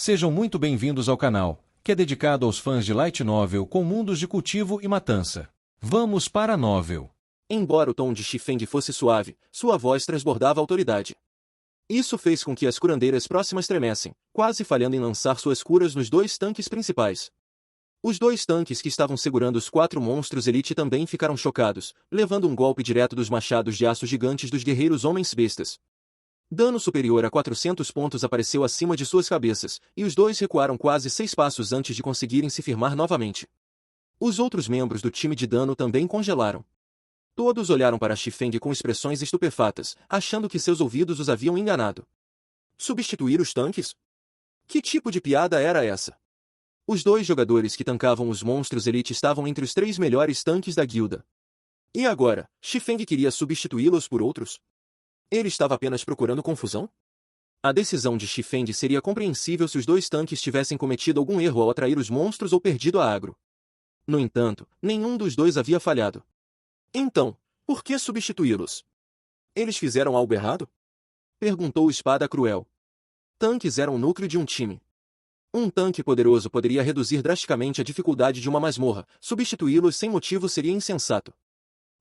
Sejam muito bem-vindos ao canal, que é dedicado aos fãs de Light Novel com mundos de cultivo e matança. Vamos para a novel. Embora o tom de Xifeng fosse suave, sua voz transbordava autoridade. Isso fez com que as curandeiras próximas tremessem, quase falhando em lançar suas curas nos dois tanques principais. Os dois tanques que estavam segurando os 4 monstros Elite também ficaram chocados, levando um golpe direto dos machados de aço gigantes dos guerreiros homens-bestas. Dano superior a 400 pontos apareceu acima de suas cabeças, e os dois recuaram quase 6 passos antes de conseguirem se firmar novamente. Os outros membros do time de dano também congelaram. Todos olharam para Xifeng com expressões estupefatas, achando que seus ouvidos os haviam enganado. Substituir os tanques? Que tipo de piada era essa? Os dois jogadores que tancavam os monstros Elite estavam entre os 3 melhores tanques da guilda. E agora, Xifeng queria substituí-los por outros? Ele estava apenas procurando confusão? A decisão de Xifeng seria compreensível se os dois tanques tivessem cometido algum erro ao atrair os monstros ou perdido a agro. No entanto, nenhum dos dois havia falhado. Então, por que substituí-los? Eles fizeram algo errado? Perguntou Espada Cruel. Tanques eram o núcleo de um time. Um tanque poderoso poderia reduzir drasticamente a dificuldade de uma masmorra, substituí-los sem motivo seria insensato.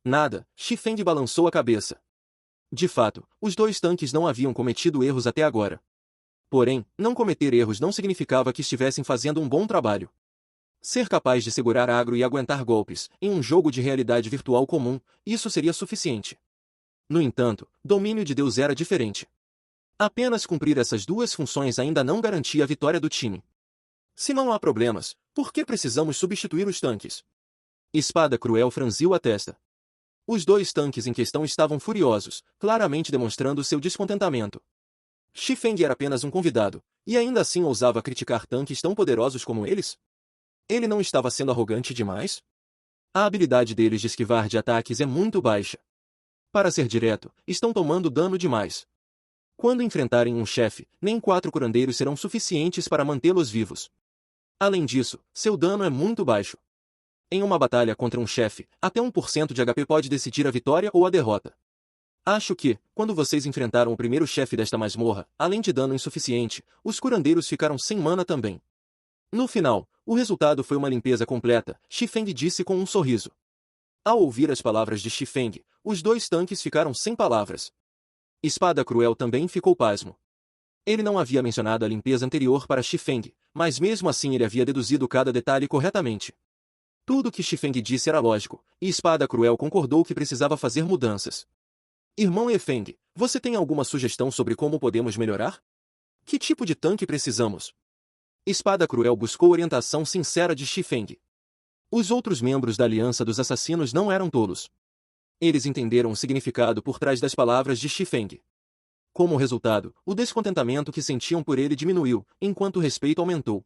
Nada, Xifeng balançou a cabeça. De fato, os dois tanques não haviam cometido erros até agora. Porém, não cometer erros não significava que estivessem fazendo um bom trabalho. Ser capaz de segurar agro e aguentar golpes, em um jogo de realidade virtual comum, isso seria suficiente. No entanto, Domínio de Deus era diferente. Apenas cumprir essas duas funções ainda não garantia a vitória do time. Se não há problemas, por que precisamos substituir os tanques? Espada Cruel franziu a testa. Os dois tanques em questão estavam furiosos, claramente demonstrando seu descontentamento. Xifeng era apenas um convidado, e ainda assim ousava criticar tanques tão poderosos como eles? Ele não estava sendo arrogante demais? A habilidade deles de esquivar de ataques é muito baixa. Para ser direto, estão tomando dano demais. Quando enfrentarem um chefe, nem 4 curandeiros serão suficientes para mantê-los vivos. Além disso, seu dano é muito baixo. Em uma batalha contra um chefe, até 1% de HP pode decidir a vitória ou a derrota. Acho que, quando vocês enfrentaram o primeiro chefe desta masmorra, além de dano insuficiente, os curandeiros ficaram sem mana também. No final, o resultado foi uma limpeza completa, Xifeng disse com um sorriso. Ao ouvir as palavras de Xifeng, os dois tanques ficaram sem palavras. Espada Cruel também ficou pasmo. Ele não havia mencionado a limpeza anterior para Xifeng, mas mesmo assim ele havia deduzido cada detalhe corretamente. Tudo que Xifeng disse era lógico, e Espada Cruel concordou que precisava fazer mudanças. Irmão Efeng, você tem alguma sugestão sobre como podemos melhorar? Que tipo de tanque precisamos? Espada Cruel buscou orientação sincera de Xifeng. Os outros membros da Aliança dos Assassinos não eram tolos. Eles entenderam o significado por trás das palavras de Xifeng. Como resultado, o descontentamento que sentiam por ele diminuiu, enquanto o respeito aumentou.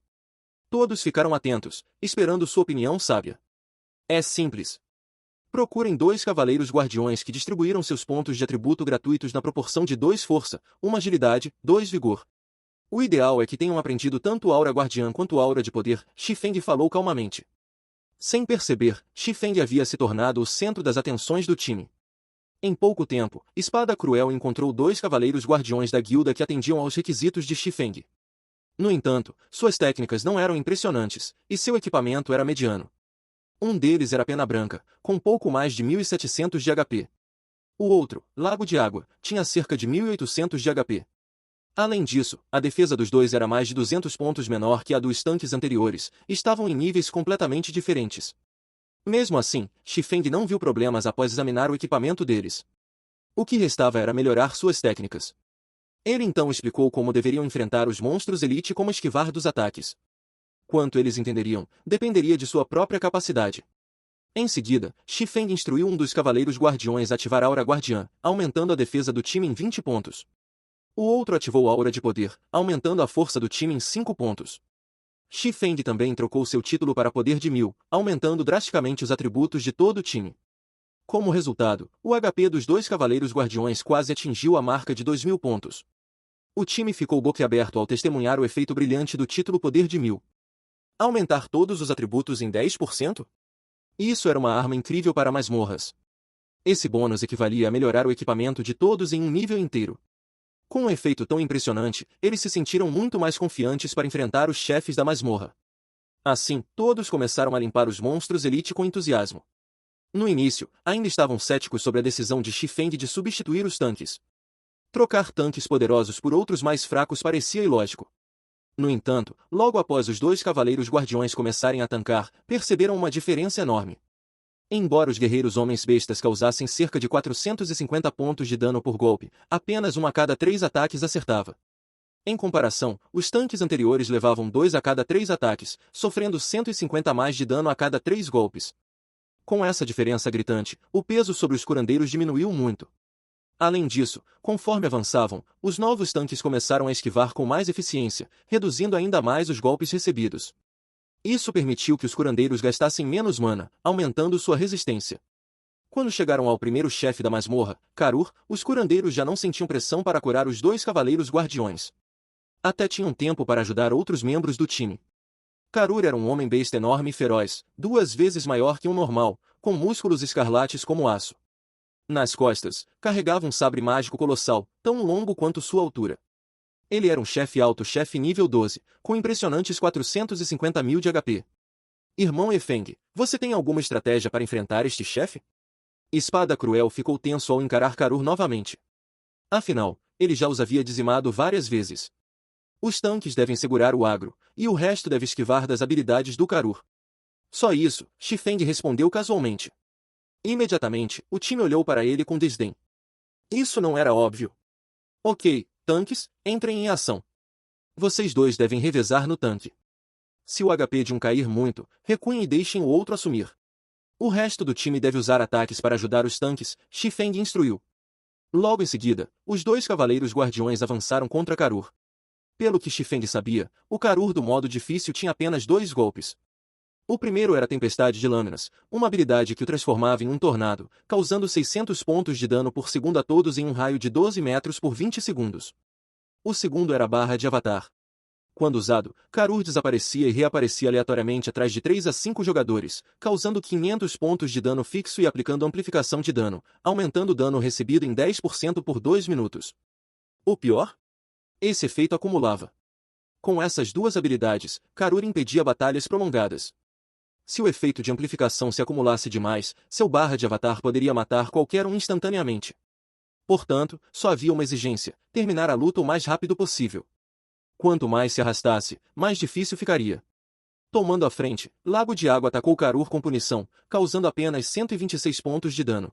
Todos ficaram atentos, esperando sua opinião sábia. É simples. Procurem 2 cavaleiros guardiões que distribuíram seus pontos de atributo gratuitos na proporção de 2 força, 1 agilidade, 2 vigor. O ideal é que tenham aprendido tanto aura guardiã quanto aura de poder, Xifeng falou calmamente. Sem perceber, Xifeng havia se tornado o centro das atenções do time. Em pouco tempo, Espada Cruel encontrou 2 cavaleiros guardiões da guilda que atendiam aos requisitos de Xifeng. No entanto, suas técnicas não eram impressionantes, e seu equipamento era mediano. Um deles era Pena Branca, com pouco mais de 1.700 de HP. O outro, Lago de Água, tinha cerca de 1.800 de HP. Além disso, a defesa dos dois era mais de 200 pontos menor que a dos tanques anteriores, estavam em níveis completamente diferentes. Mesmo assim, Xifeng não viu problemas após examinar o equipamento deles. O que restava era melhorar suas técnicas. Ele então explicou como deveriam enfrentar os monstros Elite e como esquivar dos ataques. Quanto eles entenderiam, dependeria de sua própria capacidade. Em seguida, Xifeng instruiu um dos cavaleiros guardiões a ativar a Aura Guardiã, aumentando a defesa do time em 20 pontos. O outro ativou a Aura de Poder, aumentando a força do time em 5 pontos. Xifeng também trocou seu título para Poder de 1000, aumentando drasticamente os atributos de todo o time. Como resultado, o HP dos 2 cavaleiros guardiões quase atingiu a marca de 2000 pontos. O time ficou boquiaberto ao testemunhar o efeito brilhante do título Poder de 1000. Aumentar todos os atributos em 10%? Isso era uma arma incrível para masmorras. Esse bônus equivalia a melhorar o equipamento de todos em um nível inteiro. Com um efeito tão impressionante, eles se sentiram muito mais confiantes para enfrentar os chefes da masmorra. Assim, todos começaram a limpar os monstros Elite com entusiasmo. No início, ainda estavam céticos sobre a decisão de Xifeng de substituir os tanques. Trocar tanques poderosos por outros mais fracos parecia ilógico. No entanto, logo após os dois cavaleiros guardiões começarem a tancar, perceberam uma diferença enorme. Embora os guerreiros homens-bestas causassem cerca de 450 pontos de dano por golpe, apenas um a cada 3 ataques acertava. Em comparação, os tanques anteriores levavam 2 a cada 3 ataques, sofrendo 150 mais de dano a cada 3 golpes. Com essa diferença gritante, o peso sobre os curandeiros diminuiu muito. Além disso, conforme avançavam, os novos tanques começaram a esquivar com mais eficiência, reduzindo ainda mais os golpes recebidos. Isso permitiu que os curandeiros gastassem menos mana, aumentando sua resistência. Quando chegaram ao primeiro chefe da masmorra, Karur, os curandeiros já não sentiam pressão para curar os dois cavaleiros guardiões. Até tinham tempo para ajudar outros membros do time. Karur era um homem-besta enorme e feroz, 2 vezes maior que um normal, com músculos escarlates como aço. Nas costas, carregava um sabre mágico colossal, tão longo quanto sua altura. Ele era um chefe alto, chefe nível 12, com impressionantes 450 mil de HP. Irmão Efeng, você tem alguma estratégia para enfrentar este chefe? Espada Cruel ficou tenso ao encarar Karur novamente. Afinal, ele já os havia dizimado várias vezes. Os tanques devem segurar o agro, e o resto deve esquivar das habilidades do Karur. Só isso, Xifeng respondeu casualmente. Imediatamente, o time olhou para ele com desdém. Isso não era óbvio. Ok, tanques, entrem em ação. Vocês dois devem revezar no tanque. Se o HP de um cair muito, recuem e deixem o outro assumir. O resto do time deve usar ataques para ajudar os tanques, Xifeng instruiu. Logo em seguida, os dois cavaleiros guardiões avançaram contra Karur. Pelo que Xifeng sabia, o Karur do modo difícil tinha apenas 2 golpes. O primeiro era a Tempestade de Lâminas, uma habilidade que o transformava em um tornado, causando 600 pontos de dano por segundo a todos em um raio de 12 metros por 20 segundos. O segundo era a Barra de Avatar. Quando usado, Karur desaparecia e reaparecia aleatoriamente atrás de 3 a 5 jogadores, causando 500 pontos de dano fixo e aplicando amplificação de dano, aumentando o dano recebido em 10% por 2 minutos. O pior? Esse efeito acumulava. Com essas duas habilidades, Karur impedia batalhas prolongadas. Se o efeito de amplificação se acumulasse demais, seu Barra de Avatar poderia matar qualquer um instantaneamente. Portanto, só havia uma exigência: terminar a luta o mais rápido possível. Quanto mais se arrastasse, mais difícil ficaria. Tomando a frente, Lago de Água atacou Karur com punição, causando apenas 126 pontos de dano.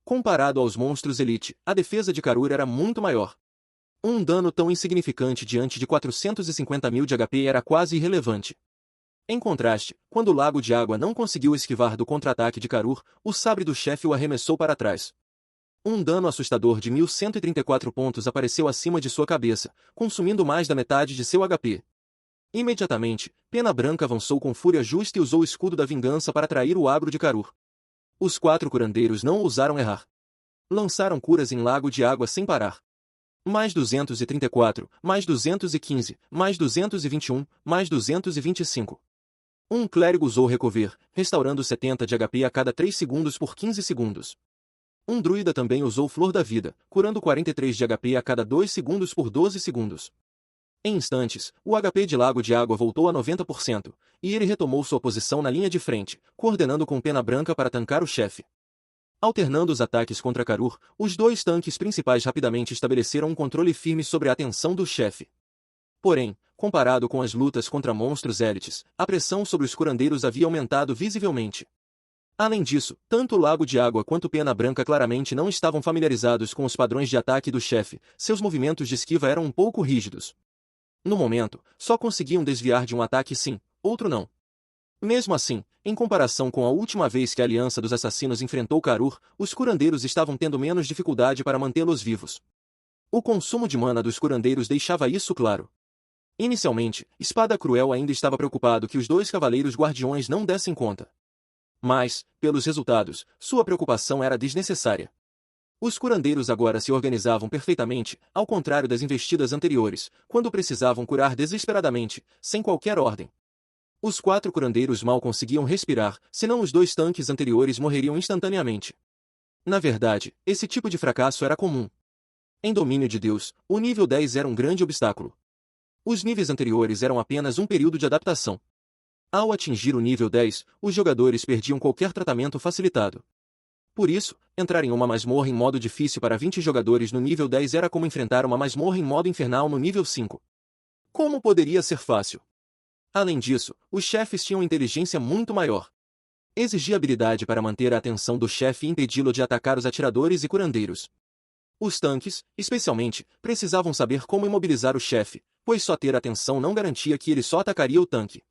Comparado aos monstros Elite, a defesa de Karur era muito maior. Um dano tão insignificante diante de 450 mil de HP era quase irrelevante. Em contraste, quando o Lago de Água não conseguiu esquivar do contra-ataque de Karur, o sabre do chefe o arremessou para trás. Um dano assustador de 1134 pontos apareceu acima de sua cabeça, consumindo mais da metade de seu HP. Imediatamente, Pena Branca avançou com fúria justa e usou o escudo da vingança para atrair o agro de Karur. Os 4 curandeiros não ousaram errar. Lançaram curas em Lago de Água sem parar. Mais 234, mais 215, mais 221, mais 225. Um clérigo usou Recover, restaurando 70 de HP a cada 3 segundos por 15 segundos. Um druida também usou Flor da Vida, curando 43 de HP a cada 2 segundos por 12 segundos. Em instantes, o HP de Lago de Água voltou a 90%, e ele retomou sua posição na linha de frente, coordenando com Pena Branca para tancar o chefe. Alternando os ataques contra Karur, os 2 tanques principais rapidamente estabeleceram um controle firme sobre a atenção do chefe. Porém, comparado com as lutas contra monstros élites, a pressão sobre os curandeiros havia aumentado visivelmente. Além disso, tanto o Lago de Água quanto Pena Branca claramente não estavam familiarizados com os padrões de ataque do chefe, seus movimentos de esquiva eram um pouco rígidos. No momento, só conseguiam desviar de um ataque sim, outro não. Mesmo assim, em comparação com a última vez que a Aliança dos Assassinos enfrentou Karur, os curandeiros estavam tendo menos dificuldade para mantê-los vivos. O consumo de mana dos curandeiros deixava isso claro. Inicialmente, Espada Cruel ainda estava preocupado que os 2 cavaleiros guardiões não dessem conta. Mas, pelos resultados, sua preocupação era desnecessária. Os curandeiros agora se organizavam perfeitamente, ao contrário das investidas anteriores, quando precisavam curar desesperadamente, sem qualquer ordem. Os 4 curandeiros mal conseguiam respirar, senão os 2 tanques anteriores morreriam instantaneamente. Na verdade, esse tipo de fracasso era comum. Em Domínio de Deus, o nível 10 era um grande obstáculo. Os níveis anteriores eram apenas um período de adaptação. Ao atingir o nível 10, os jogadores perdiam qualquer tratamento facilitado. Por isso, entrar em uma masmorra em modo difícil para 20 jogadores no nível 10 era como enfrentar uma masmorra em modo infernal no nível 5. Como poderia ser fácil? Além disso, os chefes tinham inteligência muito maior. Exigia habilidade para manter a atenção do chefe e impedi-lo de atacar os atiradores e curandeiros. Os tanques, especialmente, precisavam saber como imobilizar o chefe, pois só ter atenção não garantia que ele só atacaria o tanque.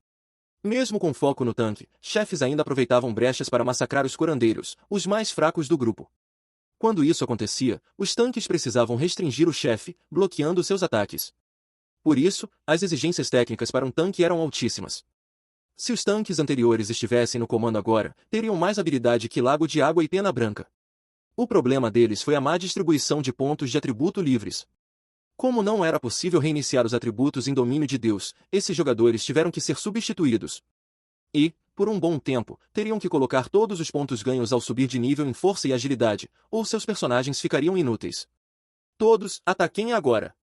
Mesmo com foco no tanque, chefes ainda aproveitavam brechas para massacrar os curandeiros, os mais fracos do grupo. Quando isso acontecia, os tanques precisavam restringir o chefe, bloqueando seus ataques. Por isso, as exigências técnicas para um tanque eram altíssimas. Se os tanques anteriores estivessem no comando agora, teriam mais habilidade que Lago de Água e Pena Branca. O problema deles foi a má distribuição de pontos de atributo livres. Como não era possível reiniciar os atributos em Domínio de Deus, esses jogadores tiveram que ser substituídos. E, por um bom tempo, teriam que colocar todos os pontos ganhos ao subir de nível em força e agilidade, ou seus personagens ficariam inúteis. Todos, ataquem agora!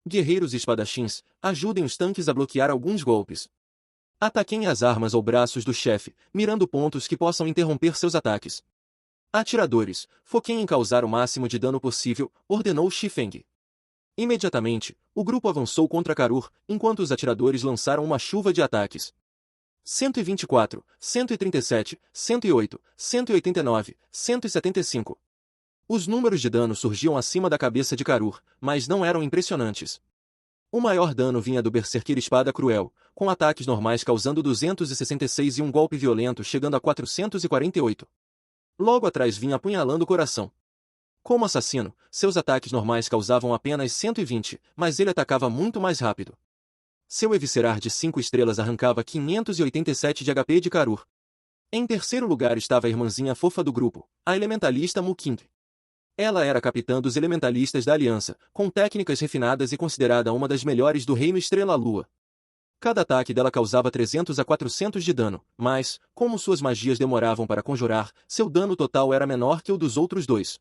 Guerreiros e espadachins, ajudem os tanques a bloquear alguns golpes. Ataquem as armas ou braços do chefe, mirando pontos que possam interromper seus ataques. Atiradores, foquem em causar o máximo de dano possível, ordenou Shifeng. Imediatamente, o grupo avançou contra Karur, enquanto os atiradores lançaram uma chuva de ataques. 124, 137, 108, 189, 175. Os números de dano surgiam acima da cabeça de Karur, mas não eram impressionantes. O maior dano vinha do Berserker Espada Cruel, com ataques normais causando 266 e um golpe violento chegando a 448. Logo atrás vinha Apunhalando o Coração. Como assassino, seus ataques normais causavam apenas 120, mas ele atacava muito mais rápido. Seu Eviscerar de 5 estrelas arrancava 587 de HP de Karur. Em terceiro lugar estava a irmãzinha fofa do grupo, a elementalista Muking. Ela era capitã dos elementalistas da Aliança, com técnicas refinadas e considerada uma das melhores do Reino Estrela-Lua. Cada ataque dela causava 300 a 400 de dano, mas, como suas magias demoravam para conjurar, seu dano total era menor que o dos outros dois.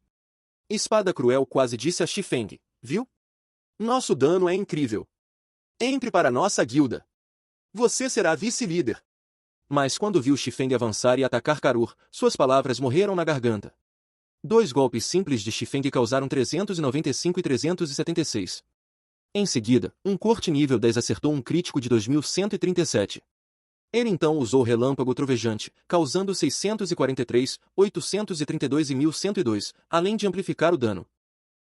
Espada Cruel quase disse a Shifeng, viu? Nosso dano é incrível. Entre para nossa guilda. Você será vice-líder. Mas quando viu Shifeng avançar e atacar Karur, suas palavras morreram na garganta. 2 golpes simples de Shifeng causaram 395 e 376. Em seguida, um corte nível 10 acertou um crítico de 2137. Ele então usou Relâmpago Trovejante, causando 643, 832 e 1102, além de amplificar o dano.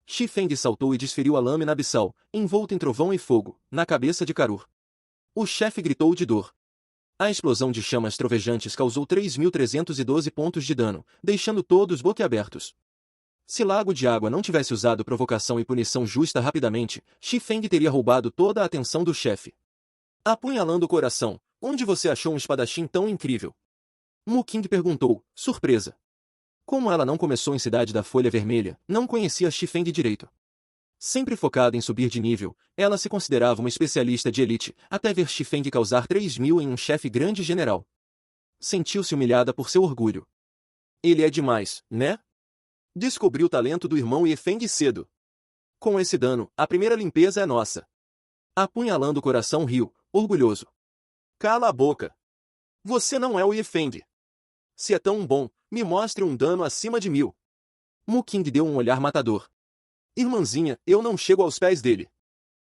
Shifeng saltou e desferiu a lâmina abissal, envolta em trovão e fogo, na cabeça de Karur. O chefe gritou de dor. A explosão de chamas trovejantes causou 3.312 pontos de dano, deixando todos boquiabertos. Se Lago de Água não tivesse usado provocação e punição justa rapidamente, Shifeng teria roubado toda a atenção do chefe. Apunhalando o Coração, onde você achou um espadachim tão incrível? Muking perguntou, surpresa. Como ela não começou em Cidade da Folha Vermelha, não conhecia Shifeng direito. Sempre focada em subir de nível, ela se considerava uma especialista de elite, até ver Shifeng causar 3.000 em um chefe grande general. Sentiu-se humilhada por seu orgulho. Ele é demais, né? Descobri o talento do irmão Yefeng cedo. Com esse dano, a primeira limpeza é nossa. Apunhalando o Coração riu, orgulhoso. Cala a boca. Você não é o Yefeng. Se é tão bom, me mostre um dano acima de 1000. Muking deu um olhar matador. Irmãzinha, eu não chego aos pés dele.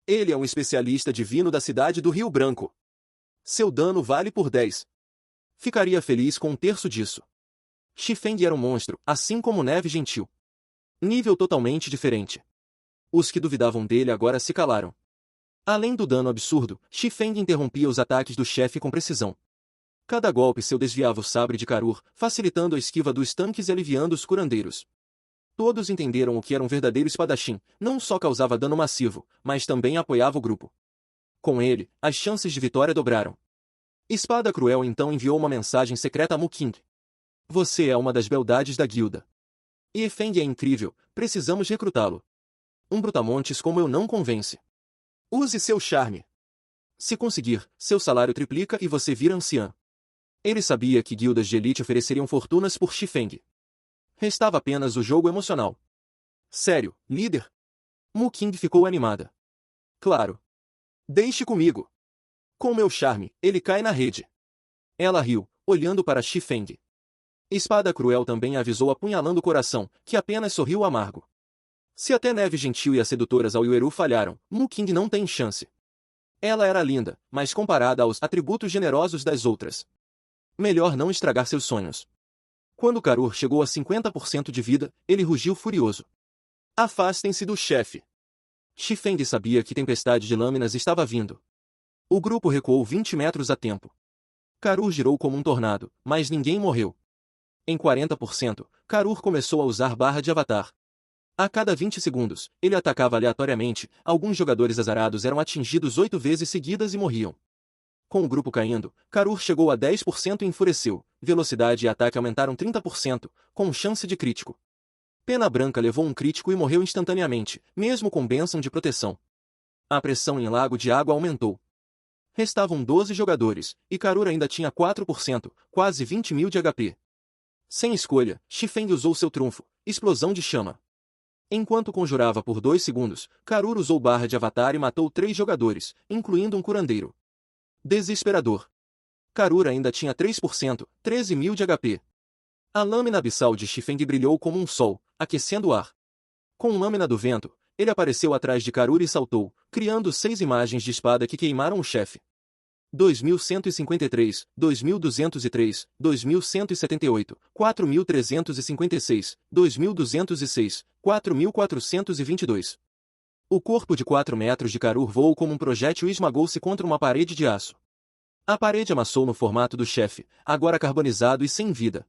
Ele é um especialista divino da cidade do Rio Branco. Seu dano vale por 10. Ficaria feliz com um terço disso. Shifeng era um monstro, assim como Neve Gentil. Nível totalmente diferente. Os que duvidavam dele agora se calaram. Além do dano absurdo, Shifeng interrompia os ataques do chefe com precisão. Cada golpe seu desviava o sabre de Karur, facilitando a esquiva dos tanques e aliviando os curandeiros. Todos entenderam o que era um verdadeiro espadachim, não só causava dano massivo, mas também apoiava o grupo. Com ele, as chances de vitória dobraram. Espada Cruel então enviou uma mensagem secreta a Muking. Você é uma das beldades da guilda. Yefeng é incrível, precisamos recrutá-lo. Um brutamontes como eu não convence. Use seu charme. Se conseguir, seu salário triplica e você vira anciã. Ele sabia que guildas de elite ofereceriam fortunas por Shifeng. Restava apenas o jogo emocional. Sério, líder? Muking ficou animada. Claro. Deixe comigo. Com meu charme, ele cai na rede. Ela riu, olhando para Xifeng. Espada Cruel também avisou apunhalando o coração, que apenas sorriu amargo. Se até Neve Gentil e as sedutoras ao Yueru falharam, Muking não tem chance. Ela era linda, mas comparada aos atributos generosos das outras. Melhor não estragar seus sonhos. Quando Karur chegou a 50% de vida, ele rugiu furioso. Afastem-se do chefe. Xifeng sabia que tempestade de lâminas estava vindo. O grupo recuou 20 metros a tempo. Karur girou como um tornado, mas ninguém morreu. Em 40%, Karur começou a usar barra de avatar. A cada 20 segundos, ele atacava aleatoriamente, alguns jogadores azarados eram atingidos 8 vezes seguidas e morriam. Com o grupo caindo, Karur chegou a 10% e enfureceu, velocidade e ataque aumentaram 30%, com chance de crítico. Pena Branca levou um crítico e morreu instantaneamente, mesmo com bênção de proteção. A pressão em Lago de Água aumentou. Restavam 12 jogadores, e Karur ainda tinha 4%, quase 20.000 de HP. Sem escolha, Xifeng usou seu trunfo, explosão de chama. Enquanto conjurava por 2 segundos, Karur usou barra de avatar e matou 3 jogadores, incluindo um curandeiro. Desesperador. Karur ainda tinha 3%, 13.000 de HP. A lâmina abissal de Xifeng brilhou como um sol, aquecendo o ar. Com lâmina do vento, ele apareceu atrás de Karur e saltou, criando 6 imagens de espada que queimaram o chefe. 2153, 2203, 2178, 4356, 2206, 4422. O corpo de 4 metros de Karur voou como um projétil e esmagou-se contra uma parede de aço. A parede amassou no formato do chefe, agora carbonizado e sem vida.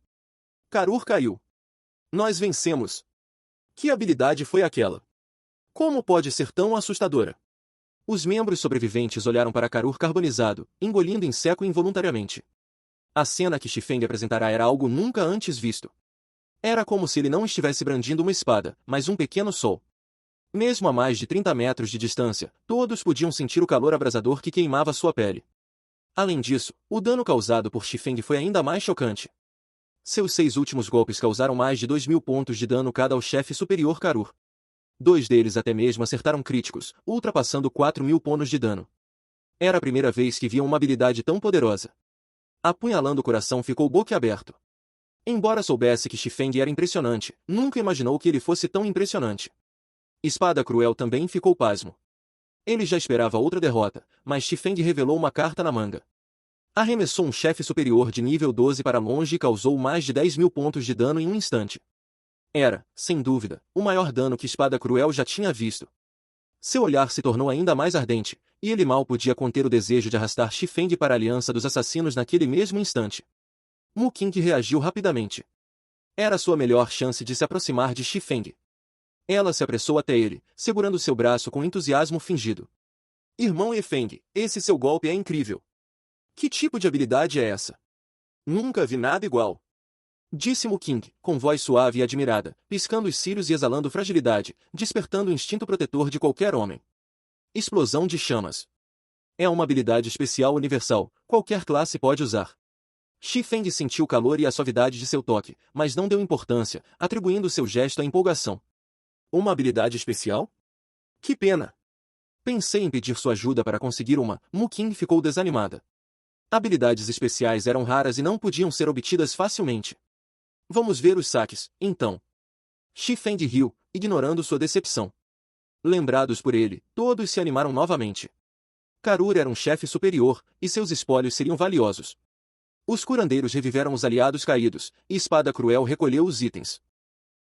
Karur caiu. Nós vencemos. Que habilidade foi aquela? Como pode ser tão assustadora? Os membros sobreviventes olharam para Karur carbonizado, engolindo em seco involuntariamente. A cena que Xifeng apresentará era algo nunca antes visto. Era como se ele não estivesse brandindo uma espada, mas um pequeno sol. Mesmo a mais de 30 metros de distância, todos podiam sentir o calor abrasador que queimava sua pele. Além disso, o dano causado por Xifeng foi ainda mais chocante. Seus 6 últimos golpes causaram mais de 2.000 pontos de dano cada ao chefe superior Karur. 2 deles até mesmo acertaram críticos, ultrapassando 4.000 pontos de dano. Era a primeira vez que via uma habilidade tão poderosa. Apunhalando o coração ficou boquiaberto. Embora soubesse que Xifeng era impressionante, nunca imaginou que ele fosse tão impressionante. Espada Cruel também ficou pasmo. Ele já esperava outra derrota, mas Xifeng revelou uma carta na manga. Arremessou um chefe superior de nível 12 para longe e causou mais de 10.000 pontos de dano em um instante. Era, sem dúvida, o maior dano que Espada Cruel já tinha visto. Seu olhar se tornou ainda mais ardente, e ele mal podia conter o desejo de arrastar Xifeng para a Aliança dos Assassinos naquele mesmo instante. Muking reagiu rapidamente. Era sua melhor chance de se aproximar de Xifeng. Ela se apressou até ele, segurando seu braço com entusiasmo fingido. Irmão Efeng, esse seu golpe é incrível. Que tipo de habilidade é essa? Nunca vi nada igual. Disse Muking, com voz suave e admirada, piscando os cílios e exalando fragilidade, despertando o instinto protetor de qualquer homem. Explosão de chamas. É uma habilidade especial universal, qualquer classe pode usar. Xifeng sentiu o calor e a suavidade de seu toque, mas não deu importância, atribuindo seu gesto à empolgação. Uma habilidade especial? Que pena! Pensei em pedir sua ajuda para conseguir uma, Muking ficou desanimada. Habilidades especiais eram raras e não podiam ser obtidas facilmente. Vamos ver os saques, então. Xifeng riu, ignorando sua decepção. Lembrados por ele, todos se animaram novamente. Karur era um chefe superior, e seus espólios seriam valiosos. Os curandeiros reviveram os aliados caídos, e Espada Cruel recolheu os itens.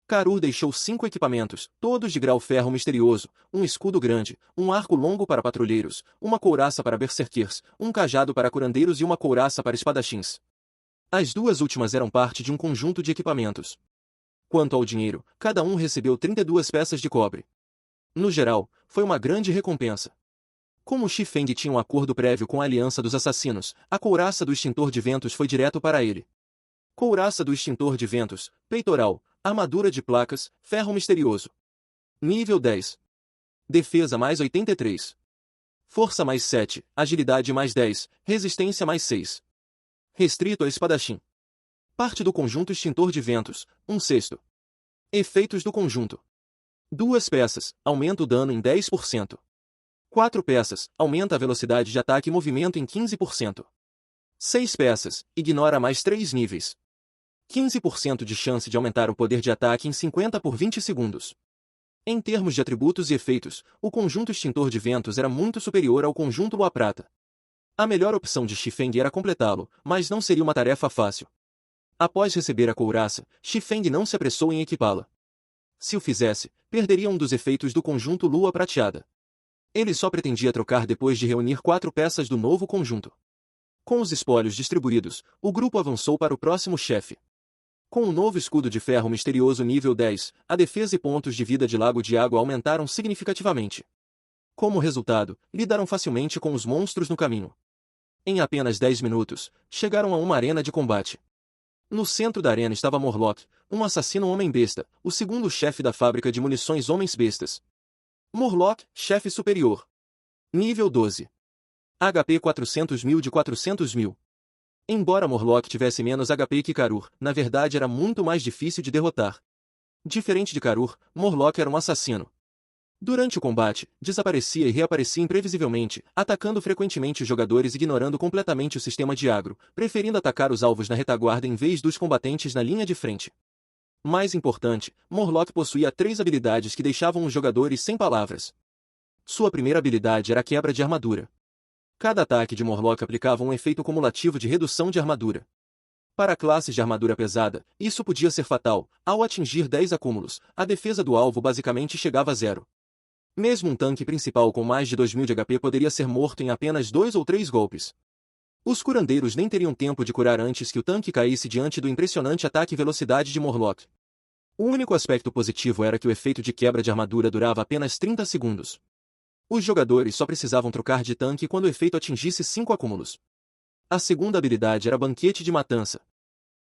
Karur deixou 5 equipamentos, todos de grau ferro misterioso, um escudo grande, um arco longo para patrulheiros, uma couraça para berserkers, um cajado para curandeiros e uma couraça para espadachins. As 2 últimas eram parte de um conjunto de equipamentos. Quanto ao dinheiro, cada um recebeu 32 peças de cobre. No geral, foi uma grande recompensa. Como Xifeng tinha um acordo prévio com a Aliança dos Assassinos, a couraça do Extintor de Ventos foi direto para ele. Couraça do Extintor de Ventos, peitoral, armadura de placas, ferro misterioso. Nível 10. Defesa mais 83. Força mais 7, agilidade mais 10, resistência mais 6. Restrito a espadachim. Parte do conjunto Extintor de Ventos, 1/6. Efeitos do conjunto. 2 peças, aumenta o dano em 10%. 4 peças, aumenta a velocidade de ataque e movimento em 15%. 6 peças, ignora mais 3 níveis. 15% de chance de aumentar o poder de ataque em 50 por 20 segundos. Em termos de atributos e efeitos, o conjunto Extintor de Ventos era muito superior ao conjunto Lua Prata. A melhor opção de Xifeng era completá-lo, mas não seria uma tarefa fácil. Após receber a couraça, Xifeng não se apressou em equipá-la. Se o fizesse, perderia um dos efeitos do conjunto Lua Prateada. Ele só pretendia trocar depois de reunir 4 peças do novo conjunto. Com os espólios distribuídos, o grupo avançou para o próximo chefe. Com o novo escudo de ferro misterioso nível 10, a defesa e pontos de vida de Lago de Água aumentaram significativamente. Como resultado, lidaram facilmente com os monstros no caminho. Em apenas 10 minutos, chegaram a uma arena de combate. No centro da arena estava Morlock, um assassino homem-besta, o segundo chefe da fábrica de munições homens-bestas. Morlock, chefe superior. Nível 12. HP 400.000 de 400.000. Embora Morlock tivesse menos HP que Karur, na verdade era muito mais difícil de derrotar. Diferente de Karur, Morlock era um assassino. Durante o combate, desaparecia e reaparecia imprevisivelmente, atacando frequentemente os jogadores e ignorando completamente o sistema de agro, preferindo atacar os alvos na retaguarda em vez dos combatentes na linha de frente. Mais importante, Morlock possuía 3 habilidades que deixavam os jogadores sem palavras. Sua primeira habilidade era a quebra de armadura. Cada ataque de Morlock aplicava um efeito cumulativo de redução de armadura. Para classes de armadura pesada, isso podia ser fatal. Ao atingir 10 acúmulos, a defesa do alvo basicamente chegava a zero. Mesmo um tanque principal com mais de 2.000 de HP poderia ser morto em apenas 2 ou 3 golpes. Os curandeiros nem teriam tempo de curar antes que o tanque caísse diante do impressionante ataque e velocidade de Morlock. O único aspecto positivo era que o efeito de quebra de armadura durava apenas 30 segundos. Os jogadores só precisavam trocar de tanque quando o efeito atingisse 5 acúmulos. A segunda habilidade era Banquete de Matança.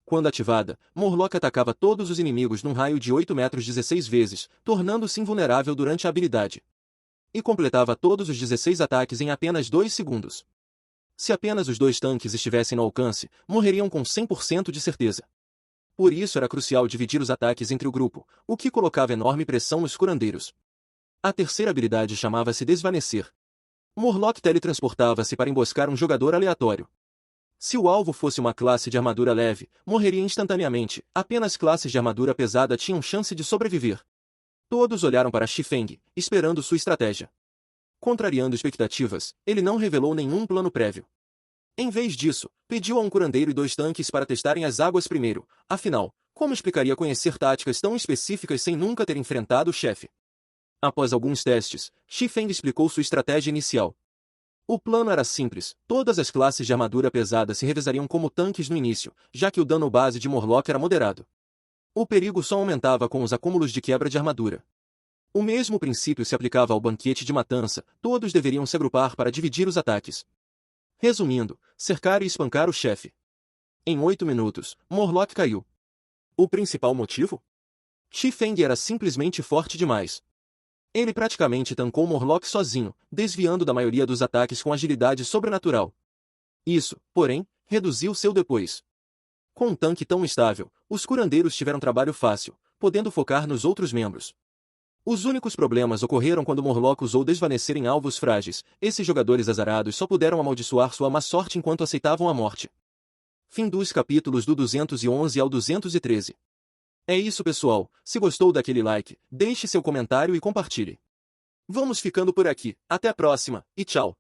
Quando ativada, Morlock atacava todos os inimigos num raio de 8 metros 16 vezes, tornando-se invulnerável durante a habilidade. E completava todos os 16 ataques em apenas 2 segundos. Se apenas os 2 tanques estivessem no alcance, morreriam com 100% de certeza. Por isso era crucial dividir os ataques entre o grupo, o que colocava enorme pressão nos curandeiros. A terceira habilidade chamava-se Desvanecer. Morlock teletransportava-se para emboscar um jogador aleatório. Se o alvo fosse uma classe de armadura leve, morreria instantaneamente, apenas classes de armadura pesada tinham chance de sobreviver. Todos olharam para Xifeng, esperando sua estratégia. Contrariando expectativas, ele não revelou nenhum plano prévio. Em vez disso, pediu a um curandeiro e 2 tanques para testarem as águas primeiro, afinal, como explicaria conhecer táticas tão específicas sem nunca ter enfrentado o chefe? Após alguns testes, Xifeng explicou sua estratégia inicial. O plano era simples, todas as classes de armadura pesada se revezariam como tanques no início, já que o dano base de Morlock era moderado. O perigo só aumentava com os acúmulos de quebra de armadura. O mesmo princípio se aplicava ao Banquete de Matança, todos deveriam se agrupar para dividir os ataques. Resumindo, cercar e espancar o chefe. Em 8 minutos, Morlock caiu. O principal motivo? Xifeng era simplesmente forte demais. Ele praticamente tancou Morlock sozinho, desviando da maioria dos ataques com agilidade sobrenatural. Isso, porém, reduziu seu depois. Com um tanque tão estável, os curandeiros tiveram trabalho fácil, podendo focar nos outros membros. Os únicos problemas ocorreram quando Morlock usou Desvanecer em alvos frágeis. Esses jogadores azarados só puderam amaldiçoar sua má sorte enquanto aceitavam a morte. Fim dos capítulos do 211 ao 213. É isso, pessoal. Se gostou daquele like, deixe seu comentário e compartilhe. Vamos ficando por aqui. Até a próxima, e tchau!